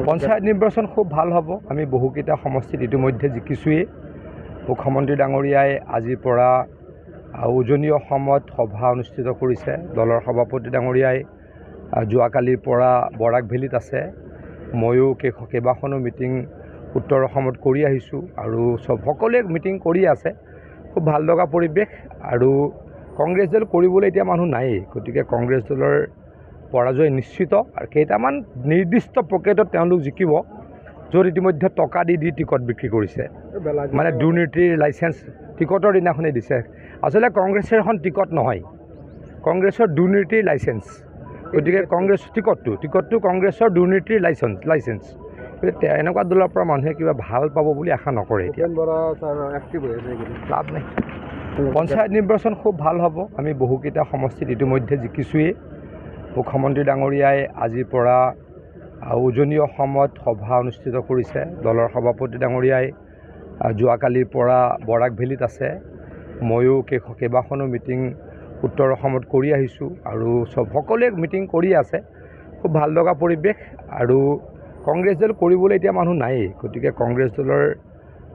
পঞ্চায়ত নিৰ্বাচন খুব ভাল হ'ব। আমি বহুকেইটা সমষ্টিত ইতিমধ্যে জিকিছোৱেই। মুখ্যমন্ত্ৰী ডাঙৰীয়াই আজিৰ পৰা উজনি অসমত সভা অনুষ্ঠিত কৰিছে। দলৰ সভাপতি ডাঙৰীয়াই যোৱাকালিৰ পৰা বৰাক ভেলীত আছে। ময়ো কেইবাখনো মিটিং উত্তৰ অসমত কৰি আহিছোঁ আৰু সকলোৱে মিটিং কৰি আছে। খুব ভাল লগা পৰিৱেশ আৰু কংগ্ৰেছ দল কৰিবলৈ এতিয়া মানুহ নায়েই, গতিকে কংগ্ৰেছ দলৰ পৰাজয় নিশ্চিত। আৰু কেইটামান নিৰ্দিষ্ট পকেটত তেওঁলোক জিকিব, য'ত ইতিমধ্যে টকা দি টিকট বিক্ৰী কৰিছে, মানে দুৰ্নীতিৰ লাইচেঞ্চ টিকটৰ দিনাখনেই দিছে। আচলতে কংগ্ৰেছৰ এখন টিকট নহয়, কংগ্ৰেছৰ দুৰ্নীতিৰ লাইচেঞ্চ। গতিকে কংগ্ৰেছ টিকটটো কংগ্ৰেছৰ দুৰ্নীতিৰ লাইচেঞ্চ। গতিকে এনেকুৱা দলৰ পৰা মানুহে কিবা ভাল পাব বুলি আশা নকৰে। এতিয়া লাভ নাই। পঞ্চায়ত নিৰ্বাচন খুব ভাল হ'ব। আমি বহুকেইটা সমষ্টিত ইতিমধ্যে জিকিছোৱেই। মুখ্যমন্ত্ৰী ডাঙৰীয়াই আজিৰ পৰা উজনি অসমত সভা অনুষ্ঠিত কৰিছে। দলৰ সভাপতি ডাঙৰীয়াই যোৱাকালিৰ পৰা বৰাক ভেলীত আছে। ময়ো কেইবাখনো মিটিং উত্তৰ অসমত কৰি আহিছোঁ আৰু সকলোৱে মিটিং কৰি আছে। খুব ভাল লগা পৰিৱেশ আৰু কংগ্ৰেছ দল কৰিবলৈ এতিয়া মানুহ নায়েই, গতিকে কংগ্ৰেছ দলৰ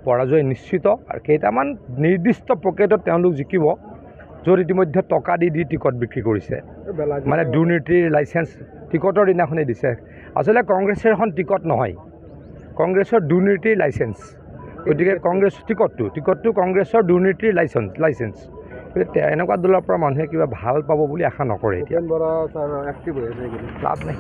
পৰাজয় নিশ্চিত। আৰু কেইটামান নিৰ্দিষ্ট পকেটত তেওঁলোক জিকিব, য'ত ইতিমধ্যে টকা দি টিকট বিক্ৰী কৰিছে, মানে দুৰ্নীতিৰ লাইচেঞ্চ টিকটৰ দিনাখনেই দিছে। আচলতে কংগ্ৰেছৰ এখন টিকট নহয়, কংগ্ৰেছৰ দুৰ্নীতিৰ লাইচেঞ্চ। গতিকে কংগ্ৰেছ টিকটটো কংগ্ৰেছৰ দুৰ্নীতিৰ লাইচেঞ্চ। গতিকে এনেকুৱা দলৰ পৰা মানুহে কিবা ভাল পাব বুলি আশা নকৰে। এতিয়া লাভ নাই।